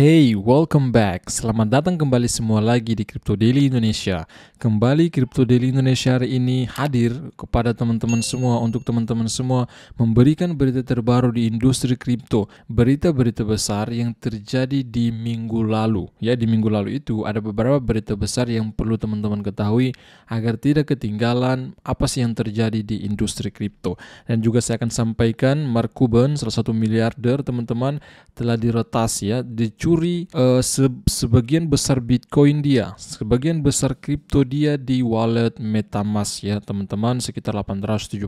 Hey, welcome back. Selamat datang kembali semua lagi di Crypto Daily Indonesia. Kembali Crypto Daily Indonesia hari ini hadir kepada teman-teman semua untuk teman-teman semua memberikan berita terbaru di industri kripto, berita-berita besar yang terjadi di minggu lalu. Ya, di minggu lalu itu ada beberapa berita besar yang perlu teman-teman ketahui agar tidak ketinggalan apa sih yang terjadi di industri kripto. Dan juga saya akan sampaikan Mark Cuban, salah satu miliarder teman-teman, telah diretas ya, dicuri sebagian besar Bitcoin dia, sebagian besar kripto dia di wallet MetaMask ya teman-teman, sekitar 870.000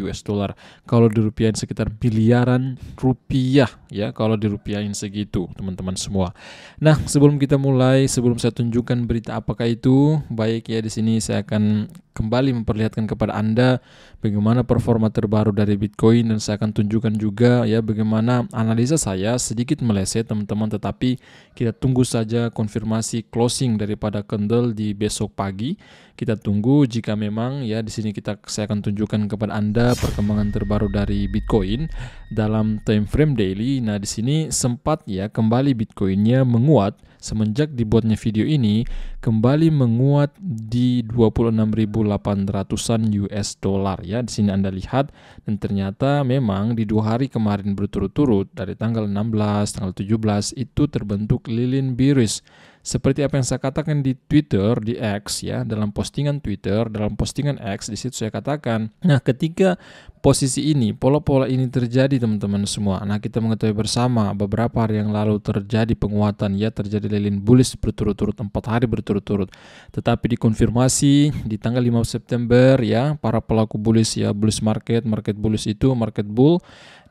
US dollar. Kalau dirupiahin sekitar miliaran rupiah ya, kalau dirupiahin segitu teman-teman semua. Nah, sebelum kita mulai, sebelum saya tunjukkan berita apakah itu, baik ya, di sini saya akan kembali memperlihatkan kepada Anda bagaimana performa terbaru dari Bitcoin, dan saya akan tunjukkan juga ya bagaimana analisa saya sedikit meleset teman-teman, tetapi kita tunggu saja konfirmasi closing daripada candle di besok pagi. Kita tunggu jika memang ya di sini saya akan tunjukkan kepada Anda perkembangan terbaru dari Bitcoin dalam time frame daily. Nah, di sini sempat ya kembali Bitcoinnya menguat semenjak dibuatnya video ini, kembali menguat di 26.800-an US dollar ya. Di sini Anda lihat, dan ternyata memang di 2 hari kemarin berturut-turut dari tanggal 16, tanggal 17 itu terbentuk lilin bearish. Seperti apa yang saya katakan di Twitter, di X ya, dalam postingan Twitter, dalam postingan X, di situ saya katakan, nah ketika posisi ini, pola-pola ini terjadi teman-teman semua. Nah, kita mengetahui bersama beberapa hari yang lalu terjadi penguatan ya, terjadi lilin bullish berturut-turut 4 hari berturut-turut. Tetapi dikonfirmasi di tanggal 5 September ya, para pelaku bullish ya, bullish market bullish itu, market bull.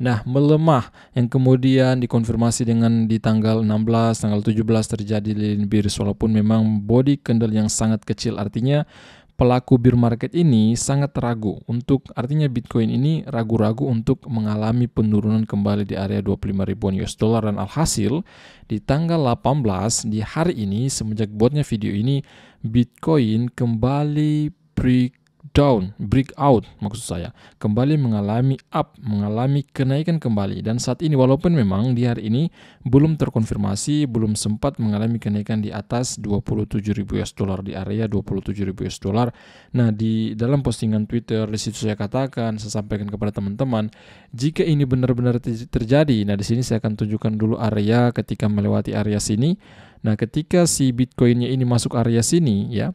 Nah, melemah, yang kemudian dikonfirmasi dengan di tanggal 16, tanggal 17 terjadi lilin bearish, walaupun memang body candle yang sangat kecil. Artinya pelaku bear market ini sangat ragu untuk, artinya Bitcoin ini ragu-ragu untuk mengalami penurunan kembali di area 25 ribuan US dollar. Dan alhasil di tanggal 18 di hari ini, semenjak buatnya video ini, Bitcoin kembali breakout maksud saya, kembali mengalami kenaikan kembali. Dan saat ini walaupun memang di hari ini belum terkonfirmasi, belum sempat mengalami kenaikan di atas 27.000 US dollar, di area 27.000 US dollar. Nah, di dalam postingan Twitter di situ saya katakan, saya sampaikan kepada teman-teman, jika ini benar-benar terjadi, nah di sini saya akan tunjukkan dulu area ketika melewati area sini. Nah, ketika si Bitcoinnya ini masuk area sini ya,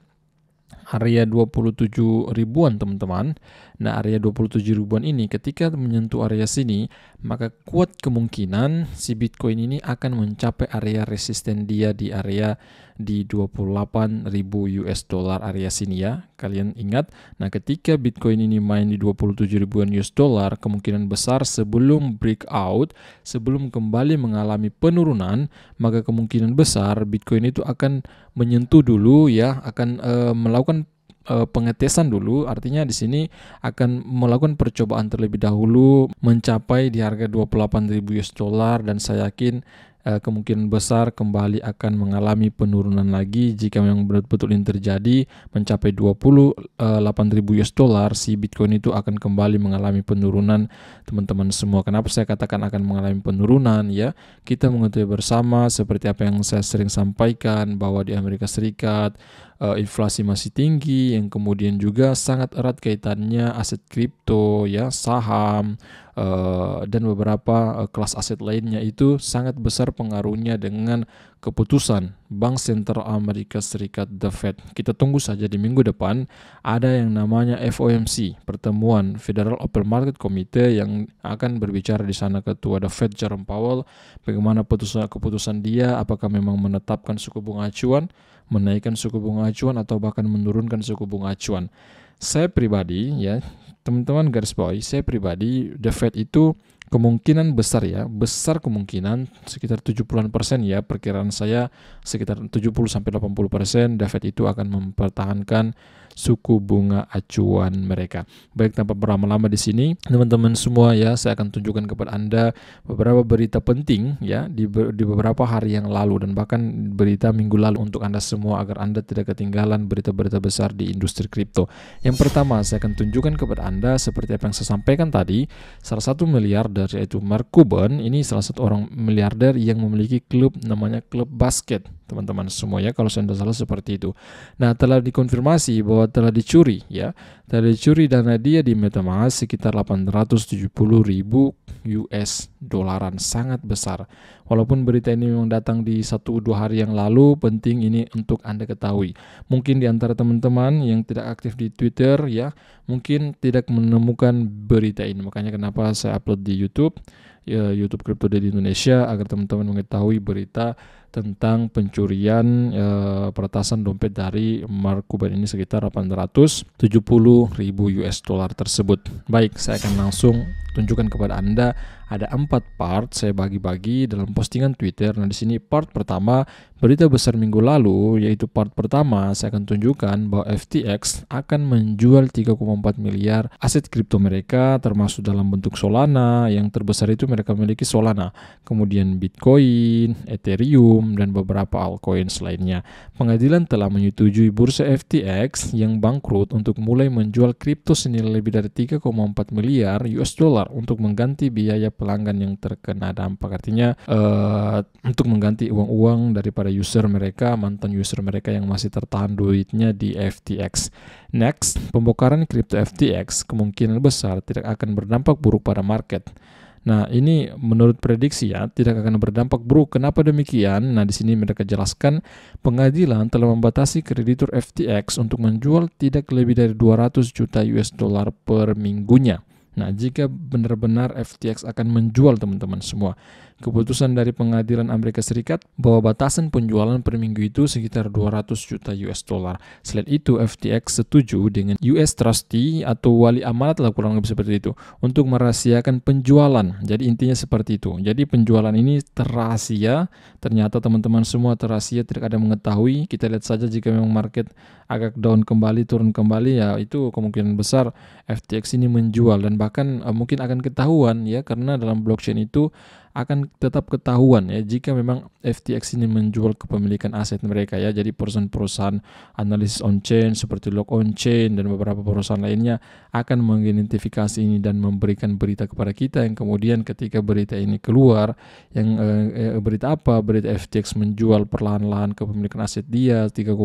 area 27 ribuan teman-teman. Nah, area 27 ribuan ini ketika menyentuh area sini, maka kuat kemungkinan si Bitcoin ini akan mencapai area resisten dia di area di 28.000 US dollar area sini ya. Kalian ingat, nah ketika Bitcoin ini main di 27 ribuan US dollar, kemungkinan besar sebelum breakout, sebelum kembali mengalami penurunan, maka kemungkinan besar Bitcoin itu akan menyentuh dulu ya, akan melakukan pengetesan dulu. Artinya di sini akan melakukan percobaan terlebih dahulu mencapai di harga 28.000 US dollar, dan saya yakin kemungkinan besar kembali akan mengalami penurunan lagi. Jika memang betul-betul ini terjadi mencapai 28.000 US dollar, si Bitcoin itu akan kembali mengalami penurunan teman-teman semua. Kenapa saya katakan akan mengalami penurunan ya? Kita mengetahui bersama seperti apa yang saya sering sampaikan, bahwa di Amerika Serikat inflasi masih tinggi, yang kemudian juga sangat erat kaitannya aset kripto ya, saham dan beberapa kelas aset lainnya itu sangat besar pengaruhnya dengan keputusan Bank Sentral Amerika Serikat, The Fed. Kita tunggu saja di minggu depan ada yang namanya FOMC, pertemuan Federal Open Market Committee, yang akan berbicara di sana ketua The Fed Jerome Powell, bagaimana keputusan dia, apakah memang menetapkan suku bunga acuan, menaikkan suku bunga acuan, atau bahkan menurunkan suku bunga acuan. Saya pribadi ya, teman-teman garis bawahi, saya pribadi The Fed itu kemungkinan besar ya, besar kemungkinan sekitar 70% ya, perkiraan saya sekitar 70-80% The Fed itu akan mempertahankan suku bunga acuan mereka. Baik, tanpa berlama-lama di sini, teman-teman semua ya, saya akan tunjukkan kepada Anda beberapa berita penting ya di beberapa hari yang lalu dan bahkan berita minggu lalu untuk Anda semua agar Anda tidak ketinggalan berita-berita besar di industri kripto. Yang pertama, saya akan tunjukkan kepada Anda seperti apa yang saya sampaikan tadi, salah satu miliarder yaitu Mark Cuban, ini salah satu orang miliarder yang memiliki klub namanya klub basket, teman-teman semua ya, kalau saya tidak salah seperti itu. Nah, telah dikonfirmasi bahwa telah dicuri ya, telah dicuri dana dia di MetaMask sekitar 870.000 US dolaran, sangat besar. Walaupun berita ini memang datang di 1-2 hari yang lalu, penting ini untuk Anda ketahui. Mungkin di antara teman-teman yang tidak aktif di Twitter ya, mungkin tidak menemukan berita ini. Makanya kenapa saya upload di YouTube, YouTube Crypto Daily Indonesia, agar teman-teman mengetahui berita tentang pencurian peretasan dompet dari Mark Cuban ini sekitar 870.000 US dollar tersebut. Baik, saya akan langsung tunjukkan kepada Anda, ada 4 part saya bagi-bagi dalam postingan Twitter. Nah, di sini part pertama, berita besar minggu lalu, yaitu part pertama saya akan tunjukkan bahwa FTX akan menjual 3,4 miliar aset kripto mereka, termasuk dalam bentuk Solana. Yang terbesar itu mereka memiliki Solana, kemudian Bitcoin, Ethereum, dan beberapa altcoins lainnya. Pengadilan telah menyetujui bursa FTX yang bangkrut untuk mulai menjual kripto senilai lebih dari 3,4 miliar US dollar untuk mengganti biaya pelanggan yang terkena dampak. Artinya untuk mengganti uang-uang daripada user mereka, mantan user mereka yang masih tertahan duitnya di FTX. Next, pembongkaran kripto FTX kemungkinan besar tidak akan berdampak buruk pada market. Nah, ini menurut prediksi ya, tidak akan berdampak buruk. Kenapa demikian? Nah, di sini mereka jelaskan pengadilan telah membatasi kreditur FTX untuk menjual tidak lebih dari 200 juta US dollar per minggunya. Nah, jika benar-benar FTX akan menjual, teman-teman semua, keputusan dari pengadilan Amerika Serikat bahwa batasan penjualan per minggu itu sekitar 200 juta US dollar. Selain itu, FTX setuju dengan US Trustee atau wali amanat lah, kurang lebih seperti itu, untuk merahasiakan penjualan. Jadi intinya seperti itu. Jadi penjualan ini terrahasia, ternyata teman-teman semua terrahasia, tidak ada mengetahui. Kita lihat saja jika memang market agak down kembali, turun kembali, ya itu kemungkinan besar FTX ini menjual, dan bahkan mungkin akan ketahuan ya, karena dalam blockchain itu akan tetap ketahuan ya jika memang FTX ini menjual kepemilikan aset mereka ya. Jadi perusahaan-perusahaan analisis on-chain seperti Log On-chain dan beberapa perusahaan lainnya akan mengidentifikasi ini dan memberikan berita kepada kita, yang kemudian ketika berita ini keluar, yang berita apa? Berita FTX menjual perlahan-lahan kepemilikan aset dia 3,4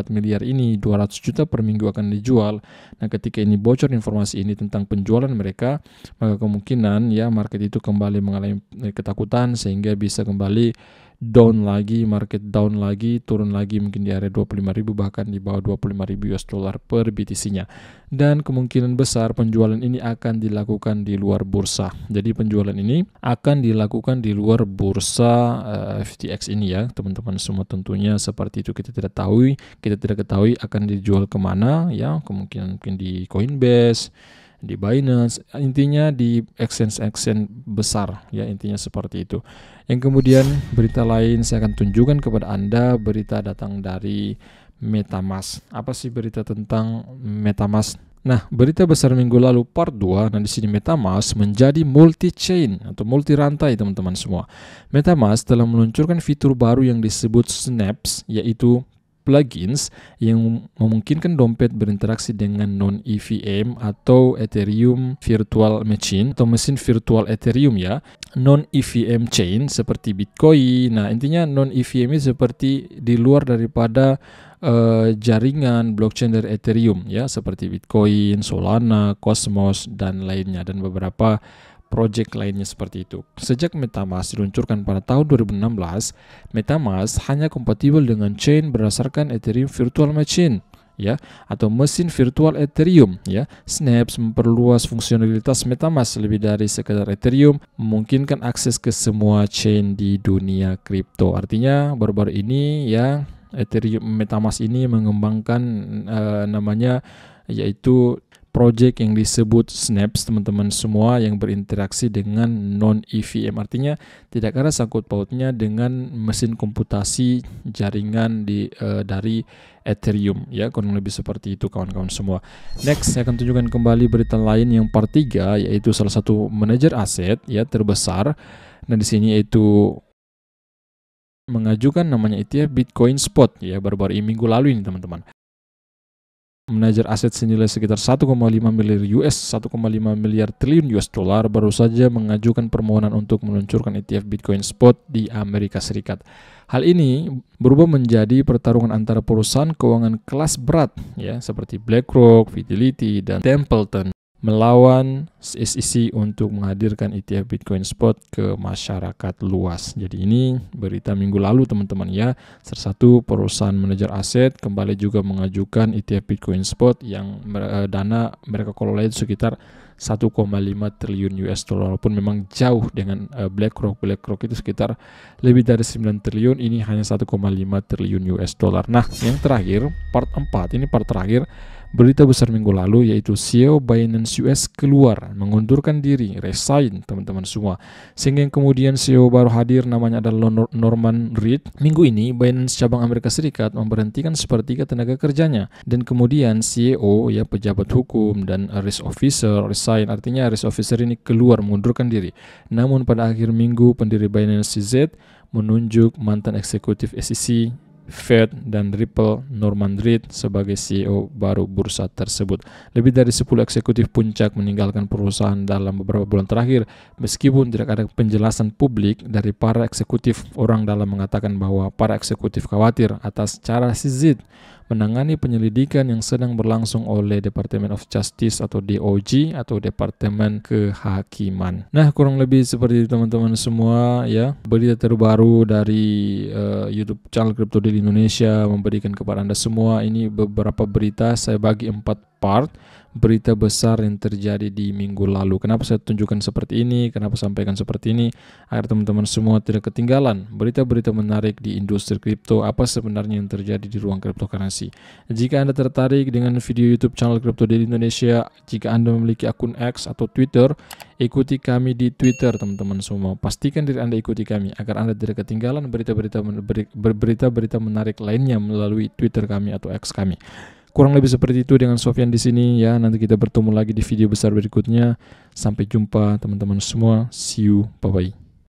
miliar ini, 200 juta per minggu akan dijual. Nah, ketika ini bocor informasi ini tentang penjualan mereka, maka kemungkinan ya market itu kembali mengalami ketakutan sehingga bisa kembali down lagi, market down lagi, turun lagi mungkin di area 25.000, bahkan di bawah 25.000 US dollar per BTC-nya. Dan kemungkinan besar penjualan ini akan dilakukan di luar bursa. Jadi penjualan ini akan dilakukan di luar bursa FTX ini ya, teman-teman semua. Tentunya seperti itu kita tidak ketahui akan dijual kemana ya, kemungkinan mungkin di Coinbase, di Binance, intinya di exchange besar ya, intinya seperti itu. Yang kemudian berita lain saya akan tunjukkan kepada Anda, berita datang dari MetaMask. Apa sih berita tentang MetaMask? Nah, berita besar minggu lalu part 2. Nah, di sini MetaMask menjadi multi-chain atau multi-rantai, teman-teman semua. MetaMask telah meluncurkan fitur baru yang disebut Snaps, yaitu plugins yang memungkinkan dompet berinteraksi dengan non-EVM atau Ethereum Virtual Machine atau mesin virtual Ethereum ya, non-EVM chain seperti Bitcoin. Nah, intinya non-EVM ini seperti di luar daripada jaringan blockchain dari Ethereum ya, seperti Bitcoin, Solana, Cosmos, dan lainnya, dan beberapa project lainnya seperti itu. Sejak MetaMask diluncurkan pada tahun 2016, MetaMask hanya kompatibel dengan chain berdasarkan Ethereum Virtual Machine ya, atau mesin virtual Ethereum ya. Snaps memperluas fungsionalitas MetaMask lebih dari sekedar Ethereum, memungkinkan akses ke semua chain di dunia kripto. Artinya baru-baru ini ya, Ethereum MetaMask ini mengembangkan namanya yaitu project yang disebut Snaps teman-teman semua yang berinteraksi dengan non-EVM. Artinya tidak ada sangkut pautnya dengan mesin komputasi jaringan dari Ethereum ya, kurang lebih seperti itu kawan-kawan semua. Next, saya akan tunjukkan kembali berita lain yang part 3, yaitu salah satu manajer aset ya terbesar. Nah di sini yaitu mengajukan namanya ETF Bitcoin Spot ya, baru-baru ini minggu lalu ini teman-teman. Manajer aset senilai sekitar 1,5 miliar US, 1,5 miliar triliun US dollar baru saja mengajukan permohonan untuk meluncurkan ETF Bitcoin Spot di Amerika Serikat. Hal ini berubah menjadi pertarungan antara perusahaan keuangan kelas berat ya seperti BlackRock, Fidelity, dan Templeton melawan SEC untuk menghadirkan ETF Bitcoin Spot ke masyarakat luas. Jadi ini berita minggu lalu teman-teman ya. Salah satu perusahaan manajer aset kembali juga mengajukan ETF Bitcoin Spot yang dana mereka kelola itu sekitar 1,5 triliun US dollar, walaupun memang jauh dengan BlackRock. BlackRock itu sekitar lebih dari 9 triliun, ini hanya 1,5 triliun US dollar. Nah, yang terakhir, part 4, ini part terakhir, berita besar minggu lalu yaitu CEO Binance US keluar, mengundurkan diri, resign teman-teman semua. Sehingga yang kemudian CEO baru hadir namanya adalah Norman Reed. Minggu ini Binance cabang Amerika Serikat memberhentikan sepertiga tenaga kerjanya, dan kemudian CEO ya pejabat hukum dan risk officer resign. Artinya risk officer ini keluar mengundurkan diri. Namun pada akhir minggu pendiri Binance CZ menunjuk mantan eksekutif SEC, Fed, dan Ripple Norman Reed sebagai CEO baru bursa tersebut. Lebih dari 10 eksekutif puncak meninggalkan perusahaan dalam beberapa bulan terakhir. Meskipun tidak ada penjelasan publik dari para eksekutif, orang dalam mengatakan bahwa para eksekutif khawatir atas cara CZ menangani penyelidikan yang sedang berlangsung oleh Department of Justice atau DOJ atau Departemen Kehakiman. Nah, kurang lebih seperti itu teman-teman semua ya. Berita terbaru dari YouTube channel Crypto Daily Indonesia memberikan kepada Anda semua. Ini beberapa berita saya bagi 4 part. Berita besar yang terjadi di minggu lalu. Kenapa saya tunjukkan seperti ini? Kenapa sampaikan seperti ini? Agar teman-teman semua tidak ketinggalan berita-berita menarik di industri kripto, apa sebenarnya yang terjadi di ruang cryptocurrency. Jika Anda tertarik dengan video YouTube channel Crypto Daily Indonesia, jika Anda memiliki akun X atau Twitter, ikuti kami di Twitter teman-teman semua. Pastikan diri Anda ikuti kami agar Anda tidak ketinggalan berita-berita menarik lainnya melalui Twitter kami atau X kami. Kurang lebih seperti itu dengan Sofyan di sini ya. Nanti kita bertemu lagi di video besar berikutnya. Sampai jumpa teman-teman semua. See you. Bye bye.